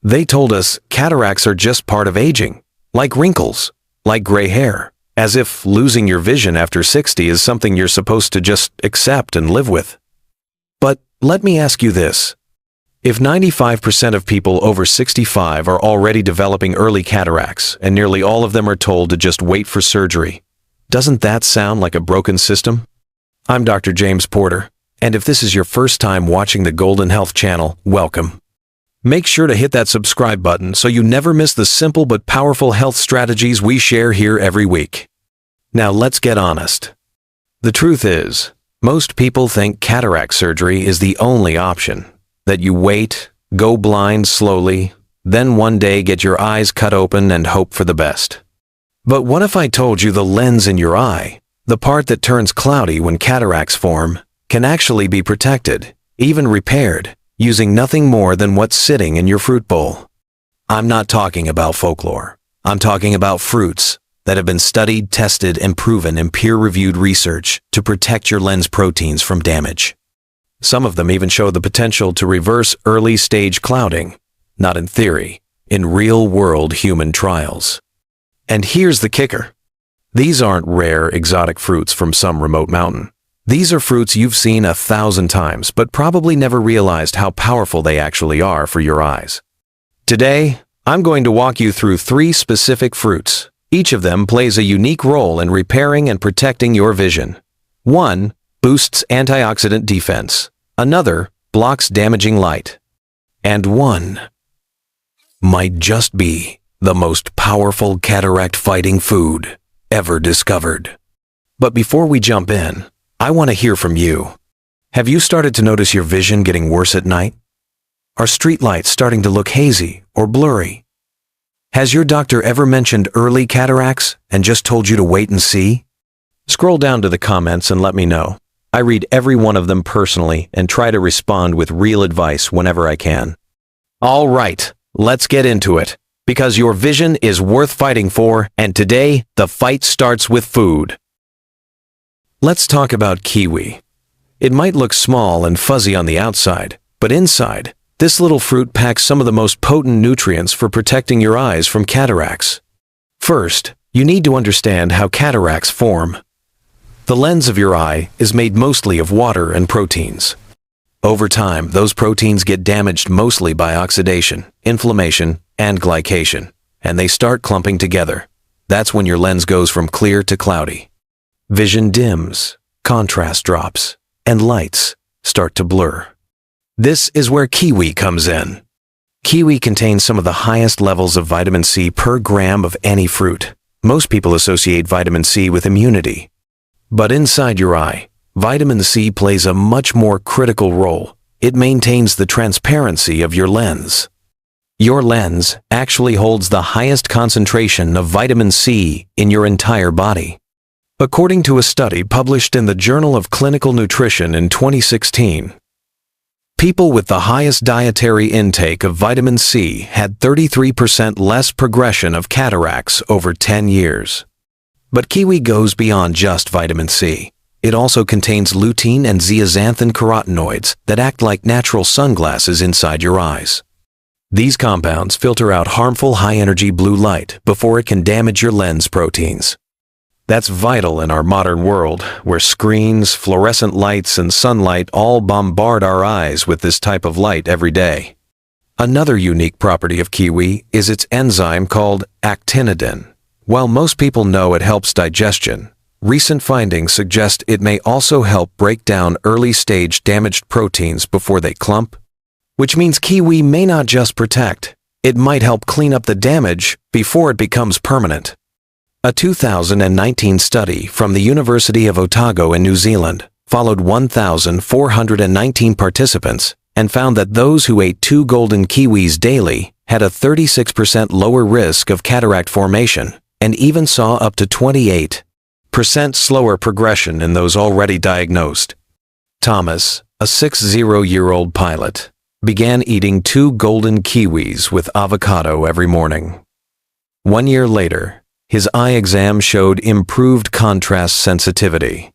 They told us cataracts are just part of aging, like wrinkles, like gray hair, as if losing your vision after 60 is something you're supposed to just accept and live with. But let me ask you this. If 95% of people over 65 are already developing early cataracts and nearly all of them are told to just wait for surgery, doesn't that sound like a broken system? I'm Dr. James Porter, and if this is your first time watching the Golden Health Channel, welcome. Make sure to hit that subscribe button so you never miss the simple but powerful health strategies we share here every week. Now let's get honest. The truth is, most people think cataract surgery is the only option. That you wait, go blind slowly, then one day get your eyes cut open and hope for the best. But what if I told you the lens in your eye, the part that turns cloudy when cataracts form, can actually be protected, even repaired, using nothing more than what's sitting in your fruit bowl? I'm not talking about folklore. I'm talking about fruits that have been studied, tested, and proven in peer-reviewed research to protect your lens proteins from damage. Some of them even show the potential to reverse early-stage clouding, not in theory, in real-world human trials. And here's the kicker. These aren't rare, exotic fruits from some remote mountain. These are fruits you've seen 1,000 times, but probably never realized how powerful they actually are for your eyes. Today, I'm going to walk you through 3 specific fruits. Each of them plays a unique role in repairing and protecting your vision. 1 boosts antioxidant defense. Another blocks damaging light. And 1 might just be the most powerful cataract-fighting food ever discovered. But before we jump in, I want to hear from you. Have you started to notice your vision getting worse at night? Are streetlights starting to look hazy or blurry? Has your doctor ever mentioned early cataracts and just told you to wait and see? Scroll down to the comments and let me know. I read every one of them personally and try to respond with real advice whenever I can. All right, let's get into it, because your vision is worth fighting for, and today the fight starts with food. Let's talk about kiwi. It might look small and fuzzy on the outside, but inside, this little fruit packs some of the most potent nutrients for protecting your eyes from cataracts. First, you need to understand how cataracts form. The lens of your eye is made mostly of water and proteins. Over time, those proteins get damaged mostly by oxidation, inflammation, and glycation, and they start clumping together. That's when your lens goes from clear to cloudy. Vision dims, contrast drops, and lights start to blur. This is where kiwi comes in. Kiwi contains some of the highest levels of vitamin C per gram of any fruit. Most people associate vitamin C with immunity. But inside your eye, vitamin C plays a much more critical role. It maintains the transparency of your lens. Your lens actually holds the highest concentration of vitamin C in your entire body. According to a study published in the Journal of Clinical Nutrition in 2016, people with the highest dietary intake of vitamin C had 33% less progression of cataracts over 10 years. But kiwi goes beyond just vitamin C. It also contains lutein and zeaxanthin carotenoids that act like natural sunglasses inside your eyes. These compounds filter out harmful high-energy blue light before it can damage your lens proteins. That's vital in our modern world, where screens, fluorescent lights, and sunlight all bombard our eyes with this type of light every day. Another unique property of kiwi is its enzyme called actinidin. While most people know it helps digestion, recent findings suggest it may also help break down early-stage damaged proteins before they clump, which means kiwi may not just protect, it might help clean up the damage before it becomes permanent. A 2019 study from the University of Otago in New Zealand followed 1,419 participants and found that those who ate 2 golden kiwis daily had a 36% lower risk of cataract formation and even saw up to 28% slower progression in those already diagnosed. Thomas, a 60-year-old pilot, began eating 2 golden kiwis with avocado every morning. 1 year later, his eye exam showed improved contrast sensitivity.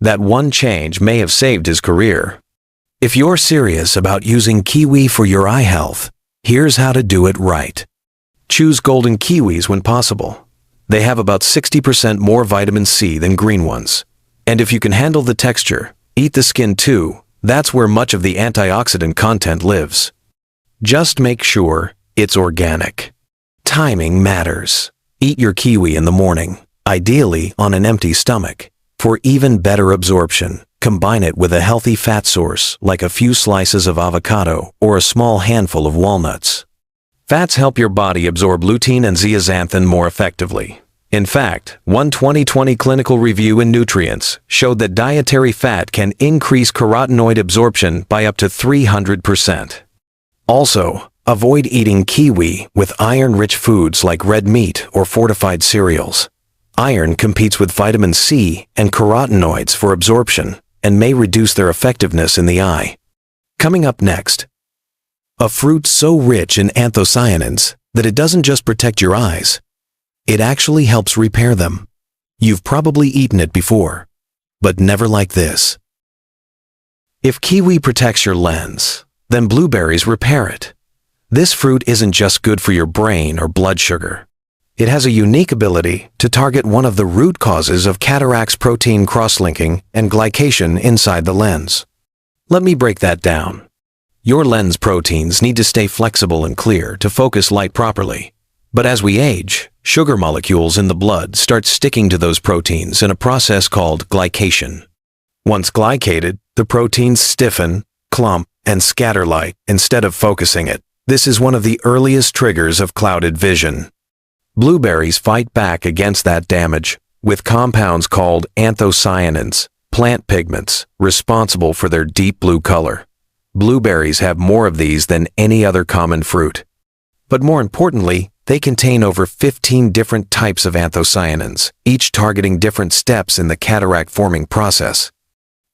That one change may have saved his career. If you're serious about using kiwi for your eye health, Here's how to do it right. Choose golden kiwis when possible. They have about 60% more vitamin C than green ones. And if you can handle the texture, eat the skin too. That's where much of the antioxidant content lives. Just make sure it's organic. Timing matters. Eat your kiwi in the morning, ideally on an empty stomach. For even better absorption, combine it with a healthy fat source like a few slices of avocado or a small handful of walnuts. Fats help your body absorb lutein and zeaxanthin more effectively. In fact, one 2020 clinical review in Nutrients showed that dietary fat can increase carotenoid absorption by up to 300%. Also, avoid eating kiwi with iron-rich foods like red meat or fortified cereals. Iron competes with vitamin C and carotenoids for absorption and may reduce their effectiveness in the eye. Coming up next, a fruit so rich in anthocyanins that it doesn't just protect your eyes, it actually helps repair them. You've probably eaten it before, but never like this. If kiwi protects your lens, then blueberries repair it. This fruit isn't just good for your brain or blood sugar. It has a unique ability to target one of the root causes of cataracts, protein cross-linking and glycation inside the lens. Let me break that down. Your lens proteins need to stay flexible and clear to focus light properly. But as we age, sugar molecules in the blood start sticking to those proteins in a process called glycation. Once glycated, the proteins stiffen, clump, and scatter light instead of focusing it. This is one of the earliest triggers of clouded vision. Blueberries fight back against that damage with compounds called anthocyanins, plant pigments, responsible for their deep blue color. Blueberries have more of these than any other common fruit. But more importantly, they contain over 15 different types of anthocyanins, each targeting different steps in the cataract-forming process.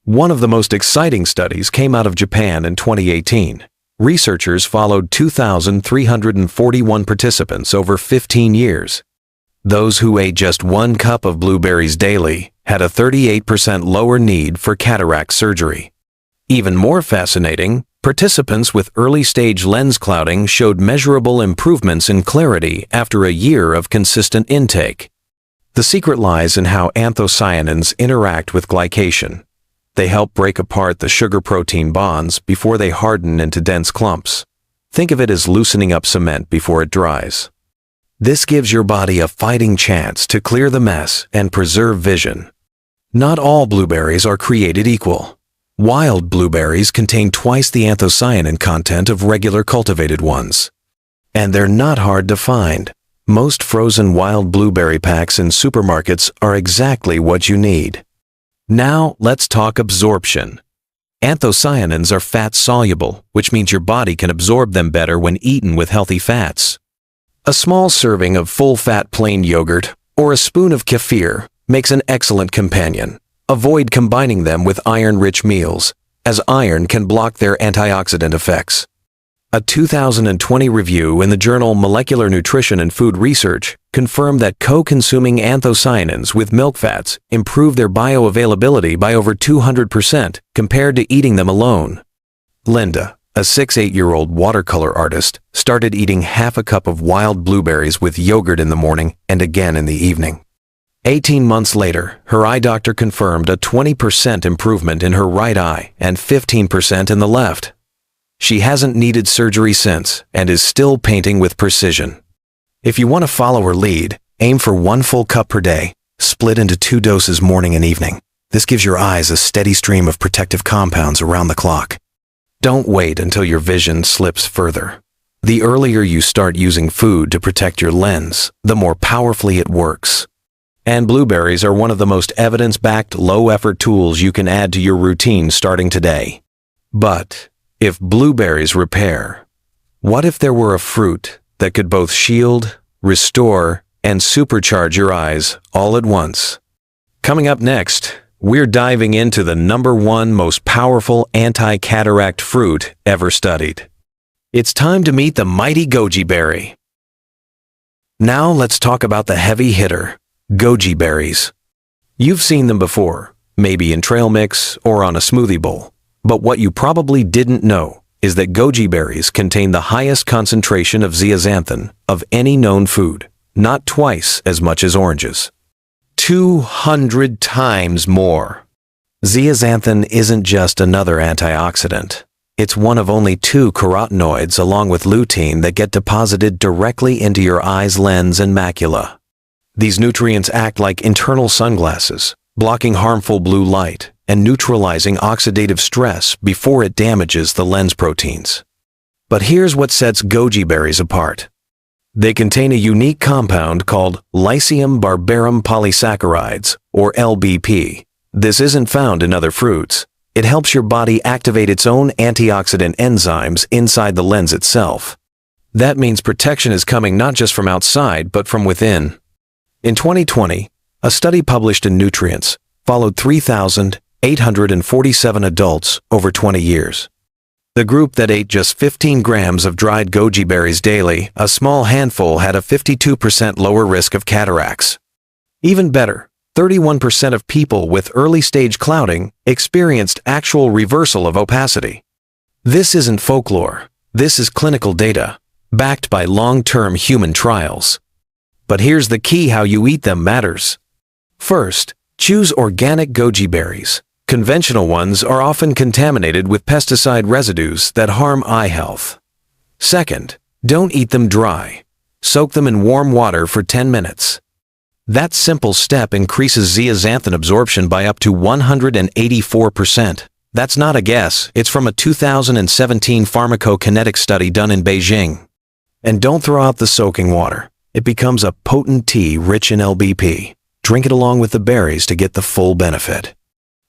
One of the most exciting studies came out of Japan in 2018. Researchers followed 2,341 participants over 15 years. Those who ate just 1 cup of blueberries daily had a 38% lower need for cataract surgery. Even more fascinating, participants with early-stage lens clouding showed measurable improvements in clarity after a year of consistent intake. The secret lies in how anthocyanins interact with glycation. They help break apart the sugar-protein bonds before they harden into dense clumps. Think of it as loosening up cement before it dries. This gives your body a fighting chance to clear the mess and preserve vision. Not all blueberries are created equal. Wild blueberries contain twice the anthocyanin content of regular cultivated ones. And they're not hard to find. Most frozen wild blueberry packs in supermarkets are exactly what you need. Now let's talk absorption. Anthocyanins are fat-soluble, which means your body can absorb them better when eaten with healthy fats. A small serving of full-fat plain yogurt or a spoon of kefir makes an excellent companion. Avoid combining them with iron-rich meals, as iron can block their antioxidant effects. A 2020 review in the journal Molecular Nutrition and Food Research confirmed that co-consuming anthocyanins with milk fats improve their bioavailability by over 200% compared to eating them alone. Linda, a 6-8-year-old watercolor artist, started eating half a cup of wild blueberries with yogurt in the morning and again in the evening. 18 months later, her eye doctor confirmed a 20% improvement in her right eye and 15% in the left. She hasn't needed surgery since and is still painting with precision. If you want to follow her lead, aim for 1 full cup per day, split into 2 doses morning and evening. This gives your eyes a steady stream of protective compounds around the clock. Don't wait until your vision slips further. The earlier you start using food to protect your lens, the more powerfully it works. And blueberries are one of the most evidence-backed, low-effort tools you can add to your routine starting today. But if blueberries repair, what if there were a fruit that could both shield, restore, and supercharge your eyes all at once? Coming up next, we're diving into the #1 most powerful anti-cataract fruit ever studied. It's time to meet the mighty goji berry. Now let's talk about the heavy hitter, goji berries. You've seen them before, maybe in trail mix or on a smoothie bowl. But what you probably didn't know is that goji berries contain the highest concentration of zeaxanthin of any known food, not twice as much as oranges. 200 times more. Zeaxanthin isn't just another antioxidant. It's one of only 2 carotenoids along with lutein that get deposited directly into your eye's lens and macula. These nutrients act like internal sunglasses, blocking harmful blue light and neutralizing oxidative stress before it damages the lens proteins. But here's what sets goji berries apart. They contain a unique compound called Lycium barbarum polysaccharides, or LBP. This isn't found in other fruits. It helps your body activate its own antioxidant enzymes inside the lens itself. That means protection is coming not just from outside, but from within. In 2020, a study published in Nutrients followed 3,847 adults over 20 years. The group that ate just 15 grams of dried goji berries daily, a small handful had a 52% lower risk of cataracts. Even better, 31% of people with early-stage clouding experienced actual reversal of opacity. This isn't folklore. This is clinical data, backed by long-term human trials. But here's the key: how you eat them matters. First, choose organic goji berries. Conventional ones are often contaminated with pesticide residues that harm eye health. Second, don't eat them dry. Soak them in warm water for 10 minutes. That simple step increases zeaxanthin absorption by up to 184%. That's not a guess, it's from a 2017 pharmacokinetic study done in Beijing. And don't throw out the soaking water. It becomes a potent tea rich in LBP. Drink it along with the berries to get the full benefit.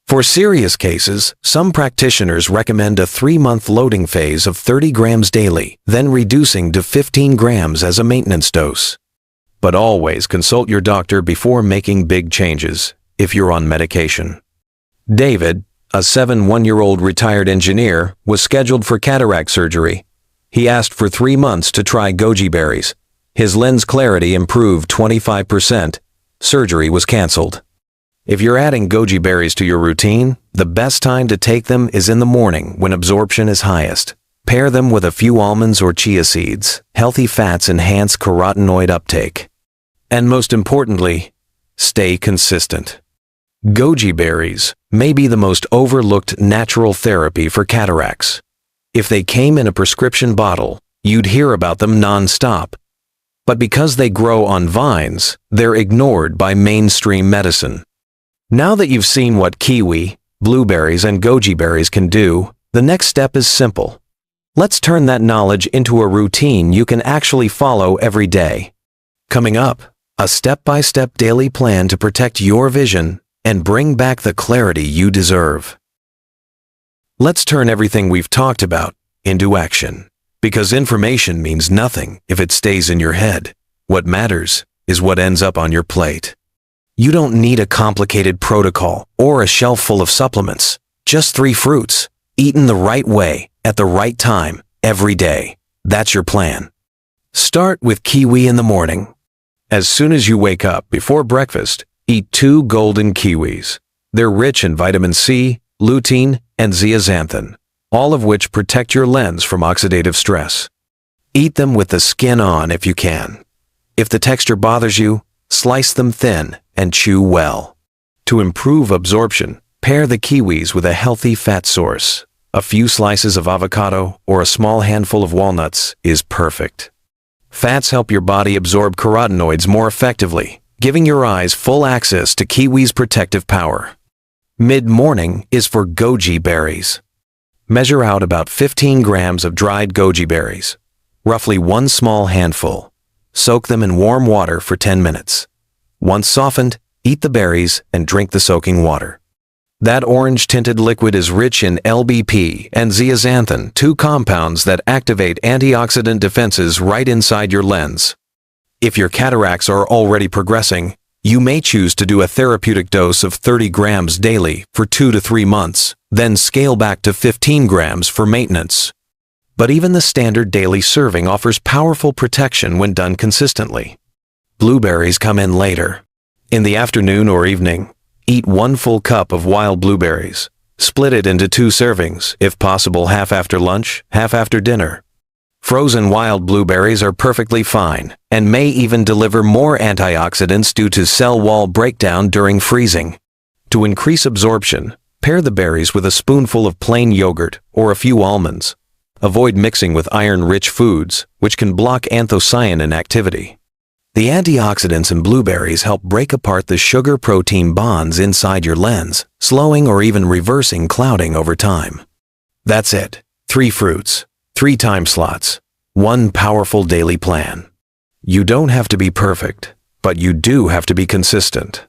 For serious cases, some practitioners recommend a 3-month loading phase of 30 grams daily, then reducing to 15 grams as a maintenance dose. But always consult your doctor before making big changes if you're on medication. David, a 71-year-old retired engineer, was scheduled for cataract surgery. He asked for 3 months to try goji berries. His lens clarity improved 25%. Surgery was canceled. If you're adding goji berries to your routine, the best time to take them is in the morning when absorption is highest. Pair them with a few almonds or chia seeds. Healthy fats enhance carotenoid uptake. And most importantly, stay consistent. Goji berries may be the most overlooked natural therapy for cataracts. If they came in a prescription bottle, you'd hear about them non-stop. But because they grow on vines, they're ignored by mainstream medicine. Now that you've seen what kiwi, blueberries, and goji berries can do, the next step is simple. Let's turn that knowledge into a routine you can actually follow every day. Coming up, a step-by-step daily plan to protect your vision and bring back the clarity you deserve. Let's turn everything we've talked about into action. Because information means nothing if it stays in your head. What matters is what ends up on your plate. You don't need a complicated protocol or a shelf full of supplements. Just 3 fruits, eaten the right way, at the right time, every day. That's your plan. Start with kiwi in the morning. As soon as you wake up before breakfast, eat 2 golden kiwis. They're rich in vitamin C, lutein, and zeaxanthin, all of which protect your lens from oxidative stress. Eat them with the skin on if you can. If the texture bothers you, slice them thin and chew well. To improve absorption, pair the kiwis with a healthy fat source. A few slices of avocado or a small handful of walnuts is perfect. Fats help your body absorb carotenoids more effectively, giving your eyes full access to kiwi's protective power. Mid-morning is for goji berries. Measure out about 15 grams of dried goji berries, roughly 1 small handful. Soak them in warm water for 10 minutes. Once softened, eat the berries and drink the soaking water. That orange-tinted liquid is rich in LBP and zeaxanthin, 2 compounds that activate antioxidant defenses right inside your lens. If your cataracts are already progressing, you may choose to do a therapeutic dose of 30 grams daily for 2 to 3 months, then scale back to 15 grams for maintenance. But even the standard daily serving offers powerful protection when done consistently. Blueberries come in later. In the afternoon or evening, eat 1 full cup of wild blueberries. Split it into 2 servings, if possible half after lunch, half after dinner. Frozen wild blueberries are perfectly fine, and may even deliver more antioxidants due to cell wall breakdown during freezing. To increase absorption, pair the berries with a spoonful of plain yogurt or a few almonds. Avoid mixing with iron-rich foods, which can block anthocyanin activity. The antioxidants in blueberries help break apart the sugar-protein bonds inside your lens, slowing or even reversing clouding over time. That's it. 3 fruits, 3 time slots, 1 powerful daily plan. You don't have to be perfect, but you do have to be consistent.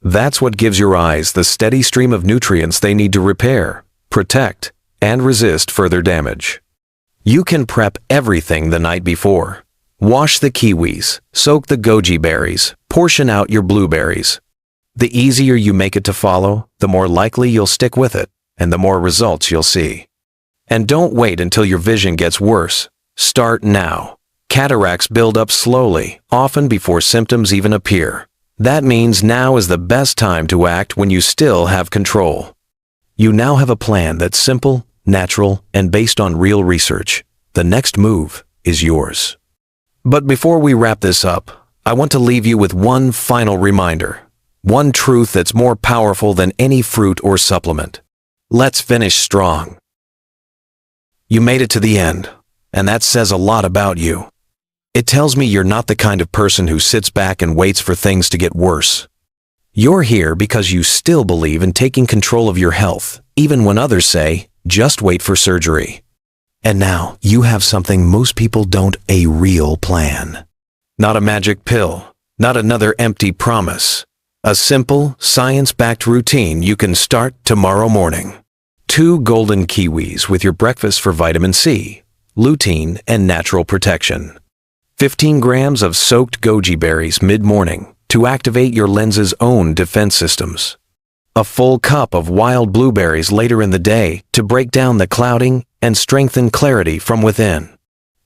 That's what gives your eyes the steady stream of nutrients they need to repair, protect, and resist further damage. You can prep everything the night before. Wash the kiwis, soak the goji berries, portion out your blueberries. The easier you make it to follow, the more likely you'll stick with it, and the more results you'll see. And don't wait until your vision gets worse. Start now. Cataracts build up slowly, often before symptoms even appear. That means now is the best time to act when you still have control. You now have a plan that's simple, natural, and based on real research. The next move is yours. But before we wrap this up, I want to leave you with one final reminder. One truth that's more powerful than any fruit or supplement. Let's finish strong. You made it to the end, and that says a lot about you. It tells me you're not the kind of person who sits back and waits for things to get worse. You're here because you still believe in taking control of your health, even when others say, just wait for surgery. And now you have something most people don't, a real plan. Not a magic pill, not another empty promise. A simple, science-backed routine you can start tomorrow morning. 2 golden kiwis with your breakfast for vitamin C, lutein, and natural protection. 15 grams of soaked goji berries mid-morning to activate your lens's own defense systems. A full cup of wild blueberries later in the day to break down the clouding and strengthen clarity from within.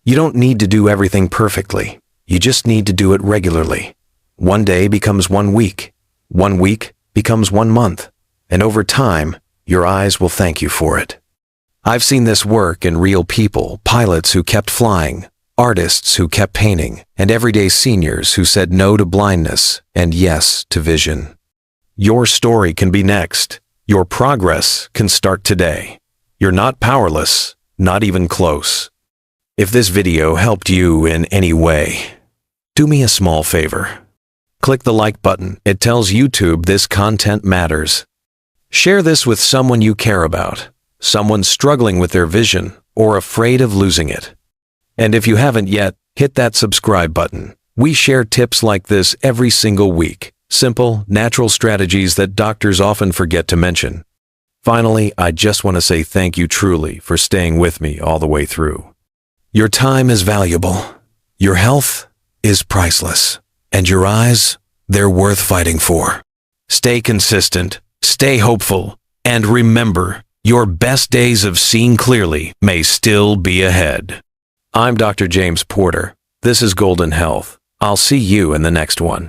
You don't need to do everything perfectly. You just need to do it regularly. 1 day becomes 1 week. 1 week becomes 1 month. And over time, your eyes will thank you for it. I've seen this work in real people, pilots who kept flying, artists who kept painting, and everyday seniors who said no to blindness and yes to vision. Your story can be next. Your progress can start today. You're not powerless, not even close. If this video helped you in any way, do me a small favor. Click the like button. It tells YouTube this content matters. Share this with someone you care about, someone struggling with their vision or afraid of losing it. And if you haven't yet, hit that subscribe button. We share tips like this every single week. Simple, natural strategies that doctors often forget to mention. Finally, I just want to say thank you truly for staying with me all the way through. Your time is valuable. Your health is priceless. And your eyes, they're worth fighting for. Stay consistent, stay hopeful, and remember, your best days of seeing clearly may still be ahead. I'm Dr. James Porter. This is Golden Health. I'll see you in the next one.